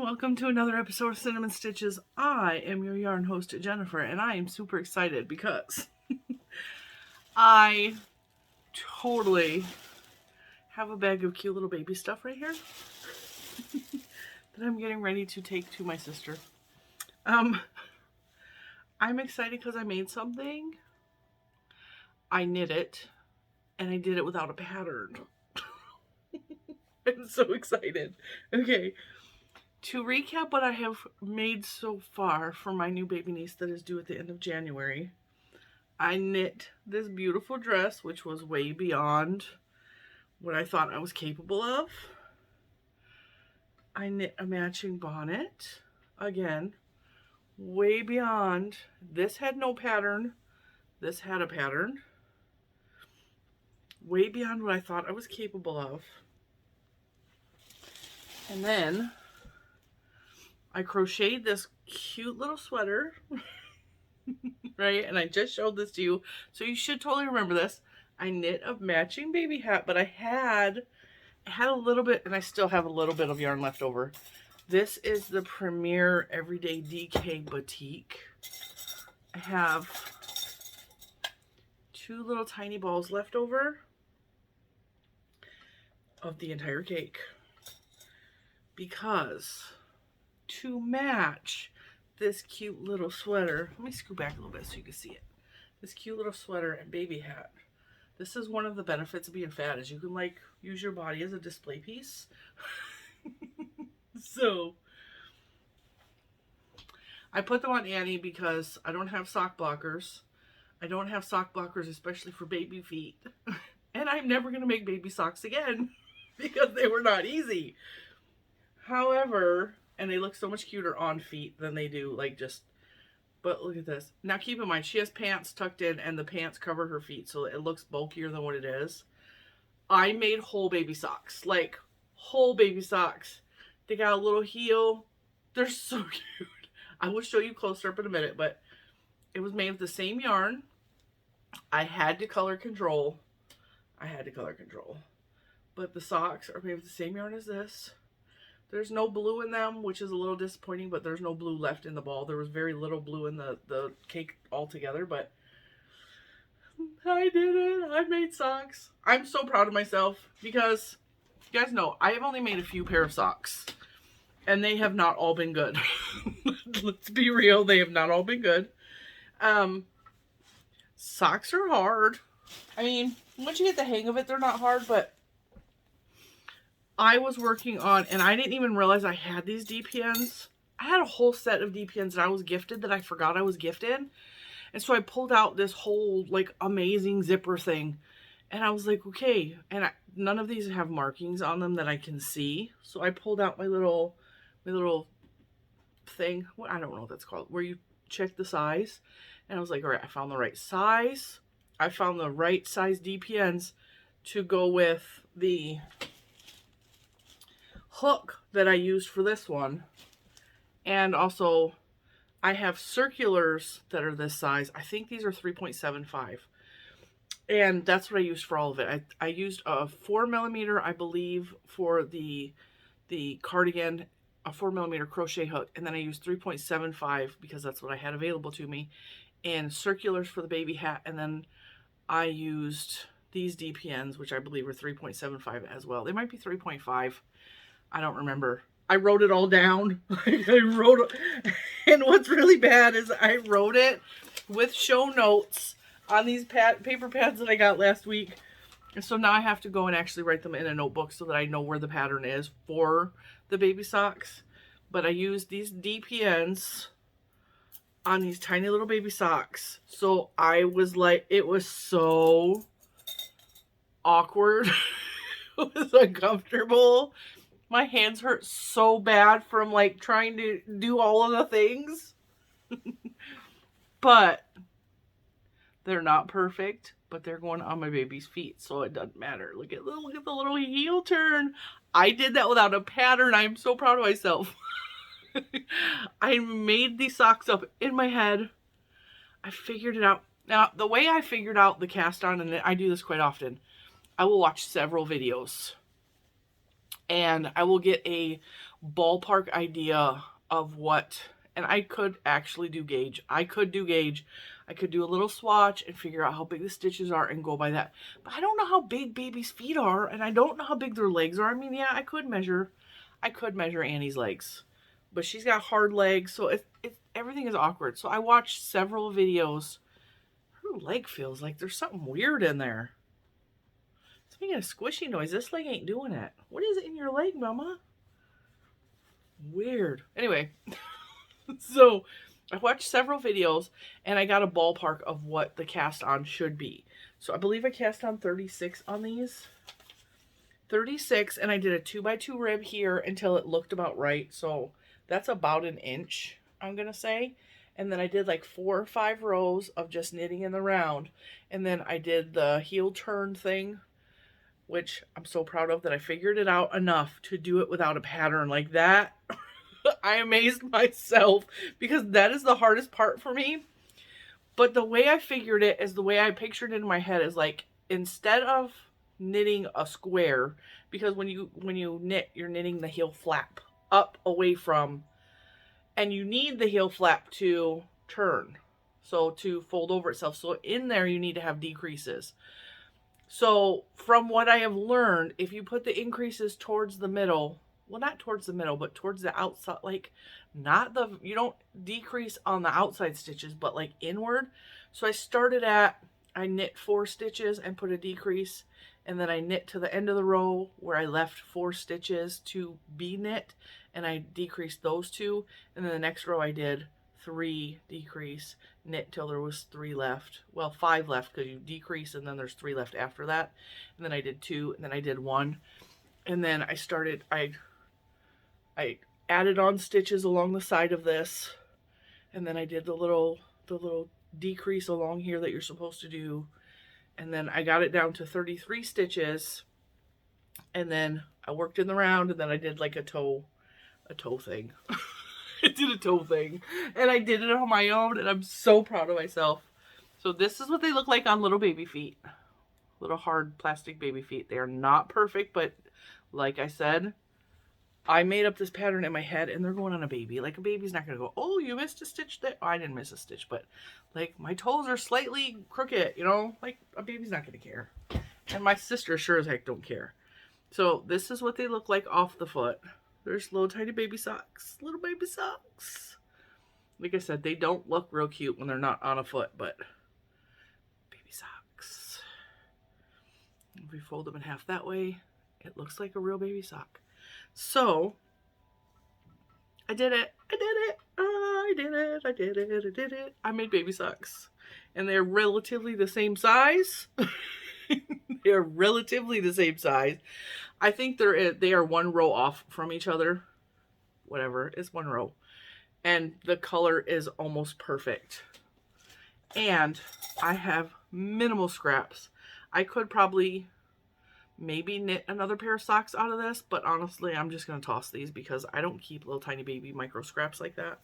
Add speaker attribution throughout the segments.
Speaker 1: welcome to another episode of Cinnamon Stitches. I am your yarn host, Jennifer, and I am super excited because I totally have a bag of cute little baby stuff right here that I'm getting ready to take to my sister. I'm excited because I made something. I knit it, and I did it without a pattern. I'm so excited. Okay. To recap what I have made so far for my new baby niece that is due at the end of January, I knit this beautiful dress, which was way beyond what I thought I was capable of. I knit a matching bonnet, again, way beyond. This had no pattern. This had a pattern. Way beyond what I thought I was capable of. And then I crocheted this cute little sweater, right? And I just showed this to you, so you should totally remember this. I knit a matching baby hat, but I had a little bit, and I still have a little bit of yarn left over. This is the Premier Everyday DK Batik. I have 2 little tiny balls left over of the entire cake because to match this cute little sweater, let me scoot back a little bit so you can see it. This cute little sweater and baby hat. This is one of the benefits of being fat, is you can like use your body as a display piece. So I put them on Annie because I don't have sock blockers. I don't have sock blockers, especially for baby feet. And I'm never going to make baby socks again because they were not easy. However, and they look so much cuter on feet than they do like just, but look at this. Now keep in mind, she has pants tucked in and the pants cover her feet, so it looks bulkier than what it is. I made whole baby socks, like whole baby socks. They got a little heel. They're so cute. I will show you closer up in a minute, but it was made with the same yarn. I had to color control. But the socks are made with the same yarn as this. There's no blue in them, which is a little disappointing, but there's no blue left in the ball. There was very little blue in the cake altogether, but I did it. I made socks. I'm so proud of myself because you guys know I have only made a few pair of socks, and they have not all been good. Let's be real. They have not all been good. Socks are hard. I mean, once you get the hang of it, they're not hard, but I was working on, and I didn't even realize I had these DPNs. I had a whole set of DPNs that I was gifted that I forgot I was gifted. And so I pulled out this whole, like, amazing zipper thing. And I was like, okay. And none of these have markings on them that I can see. So I pulled out my little thing. I don't know what that's called. Where you check the size. And I was like, all right, I found the right size. I found the right size DPNs to go with the hook that I used for this one. And also I have circulars that are this size. I think these are 3.75, and that's what I used for all of it. I used a 4mm, I believe, for the cardigan, a 4mm crochet hook, and then I used 3.75 because that's what I had available to me, and circulars for the baby hat. And then I used these DPNs, which I believe are 3.75 as well. They might be 3.5. I don't remember. I wrote it all down. And what's really bad is I wrote it with show notes on these paper pads that I got last week. And so now I have to go and actually write them in a notebook so that I know where the pattern is for the baby socks. But I used these DPNs on these tiny little baby socks. So I was like, it was so awkward. It was uncomfortable. My hands hurt so bad from like trying to do all of the things. But they're not perfect, but they're going on my baby's feet, so it doesn't matter. Look at the little heel turn. I did that without a pattern. I'm so proud of myself. I made these socks up in my head. I figured it out. Now, the way I figured out the cast on, and I do this quite often, I will watch several videos. And I will get a ballpark idea of what, and I could actually do gauge. I could do gauge. I could do a little swatch and figure out how big the stitches are and go by that. But I don't know how big baby's feet are, and I don't know how big their legs are. I mean, yeah, I could measure Annie's legs, but she's got hard legs, so everything is awkward. So I watched several videos. Her leg feels like there's something weird in there. It's making a squishy noise. This leg ain't doing it. What is it in your leg, Mama? Weird. Anyway, so I watched several videos and I got a ballpark of what the cast on should be. So I believe I cast on 36 on these. 36, and I did a 2x2 rib here until it looked about right. So that's about an inch, I'm going to say. And then I did like 4 or 5 rows of just knitting in the round. And then I did the heel turn thing, which I'm so proud of that I figured it out enough to do it without a pattern like that. I amazed myself because that is the hardest part for me. But the way I figured it is the way I pictured it in my head is like, instead of knitting a square, because when you knit, you're knitting the heel flap up away from, and you need the heel flap to turn, so to fold over itself. So in there you need to have decreases. So from what I have learned, if you put the increases towards the middle, well, not towards the middle, but towards the outside, like not the, you don't decrease on the outside stitches, but like inward. So I knit 4 stitches and put a decrease, and then I knit to the end of the row where I left 4 stitches to be knit, and I decreased those 2, and then the next row I did 3 decrease, knit till there was 3 left. Well, 5 left because you decrease and then there's 3 left after that. And then I did 2, and then I did 1. And then I added on stitches along the side of this, and then I did the little decrease along here that you're supposed to do. And then I got it down to 33 stitches, and then I worked in the round, and then I did like a toe thing. I did a toe thing, and I did it on my own, and I'm so proud of myself. So this is what they look like on little baby feet. Little hard plastic baby feet. They are not perfect, but like I said, I made up this pattern in my head, and they're going on a baby. Like, a baby's not going to go, oh, you missed a stitch there. Oh, I didn't miss a stitch, but like my toes are slightly crooked, you know, like a baby's not going to care. And my sister sure as heck don't care. So this is what they look like off the foot. There's little tiny baby socks. Little baby socks. Like I said, they don't look real cute when they're not on a foot, but baby socks. If we fold them in half that way, it looks like a real baby sock. So I did it. I did it. I did it. I did it. I did it. I made baby socks, and they're relatively the same size. They're relatively the same size. I think they are 1 row off from each other. Whatever, it's 1 row. And the color is almost perfect. And I have minimal scraps. I could probably maybe knit another pair of socks out of this, but honestly, I'm just going to toss these because I don't keep little tiny baby micro scraps like that.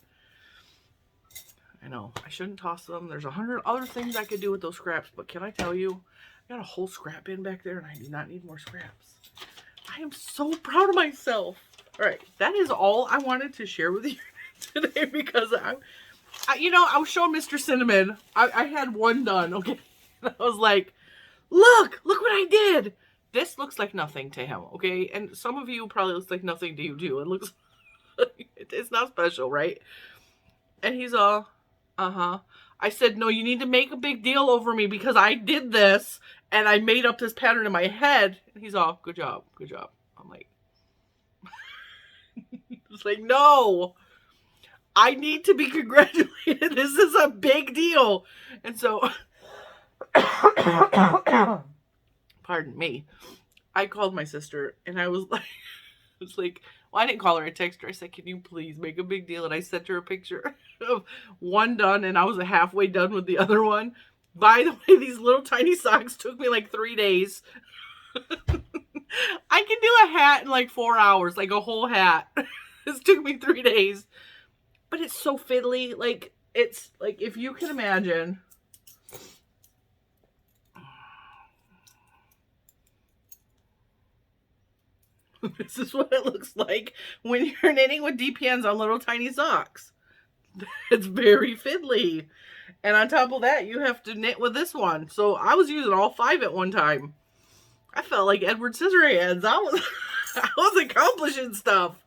Speaker 1: I know, I shouldn't toss them. There's 100 other things I could do with those scraps, but can I tell you, I got a whole scrap bin back there, and I do not need more scraps. I am so proud of myself. All right, that is all I wanted to share with you today, because I was showing Mr. Cinnamon. I had one done, okay? And I was like, look what I did. This looks like nothing to him, okay? And some of you probably looks like nothing to you too. It looks like it's not special, right? And he's all, I said, no, you need to make a big deal over me because I did this and I made up this pattern in my head. And he's all, good job, good job. I'm like, it's like, no, I need to be congratulated. This is a big deal. And so, pardon me, I called my sister and I was like, well, I didn't call her, I texted her. I said, can you please make a big deal? And I sent her a picture of one done, and I was halfway done with the other one. By the way, these little tiny socks took me like 3 days. I can do a hat in like 4 hours, like a whole hat. This took me 3 days. But it's so fiddly. Like, it's like, if you can imagine, This is what it looks like when you're knitting with DPNs on little tiny socks. It's very fiddly. And on top of that, you have to knit with this one. So I was using all 5 at one time. I felt like Edward Scissorhands. I was accomplishing stuff.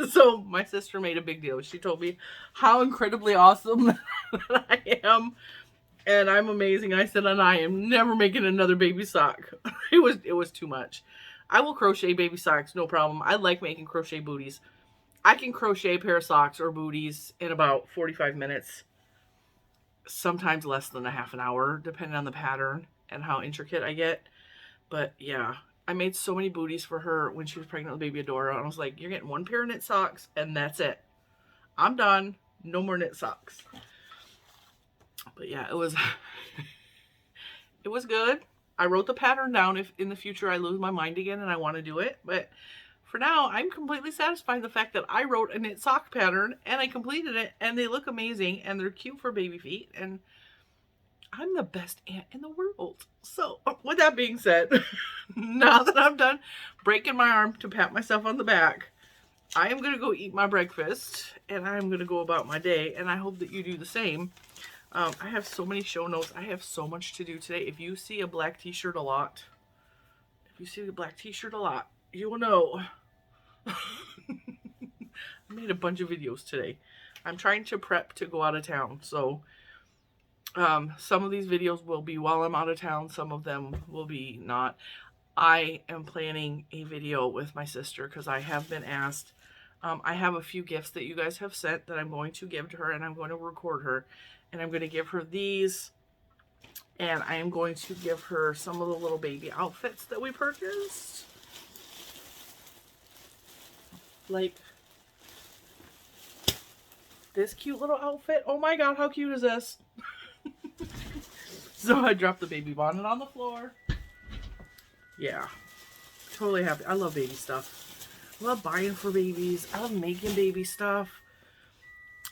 Speaker 1: So my sister made a big deal. She told me how incredibly awesome that I am. And I'm amazing. I said, and I am never making another baby sock. It was too much. I will crochet baby socks, no problem. I like making crochet booties. I can crochet a pair of socks or booties in about 45 minutes. Sometimes less than a half an hour, depending on the pattern and how intricate I get. But yeah, I made so many booties for her when she was pregnant with baby Adora. And I was like, you're getting 1 pair of knit socks and that's it. I'm done. No more knit socks. But yeah, it was it was good. I wrote the pattern down if in the future I lose my mind again and I want to do it. But for now, I'm completely satisfied with the fact that I wrote a knit sock pattern and I completed it and they look amazing and they're cute for baby feet and I'm the best aunt in the world. So with that being said, now that I'm done breaking my arm to pat myself on the back, I am going to go eat my breakfast and I'm going to go about my day, and I hope that you do the same. I have so many show notes. I have so much to do today. If you see a black t-shirt a lot, you will know. I made a bunch of videos today. I'm trying to prep to go out of town. So some of these videos will be while I'm out of town. Some of them will be not. I am planning a video with my sister because I have been asked. I have a few gifts that you guys have sent that I'm going to give to her, and I'm going to record her. And I'm going to give her these, and I am going to give her some of the little baby outfits that we purchased. Like this cute little outfit. Oh my god, how cute is this? So I dropped the baby bonnet on the floor. Yeah, totally happy. I love baby stuff. I love buying for babies. I love making baby stuff.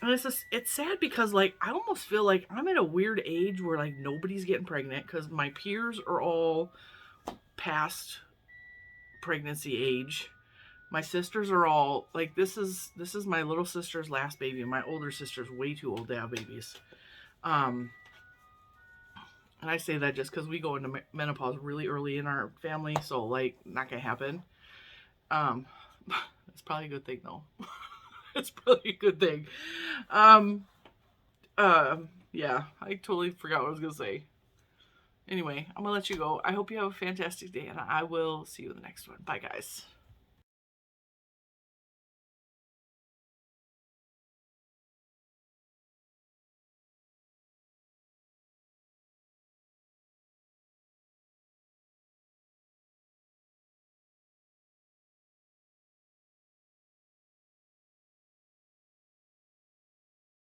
Speaker 1: And it's sad because, like, I almost feel like I'm at a weird age where, like, nobody's getting pregnant because my peers are all past pregnancy age. My sisters are all, like, this is my little sister's last baby, and my older sister's way too old to have babies. And I say that just because we go into menopause really early in our family, so, like, not gonna happen. It's probably a good thing, though. It's probably a good thing. Yeah, I totally forgot what I was gonna say. Anyway, I'm gonna let you go. I hope you have a fantastic day, and I will see you in the next one. Bye, guys.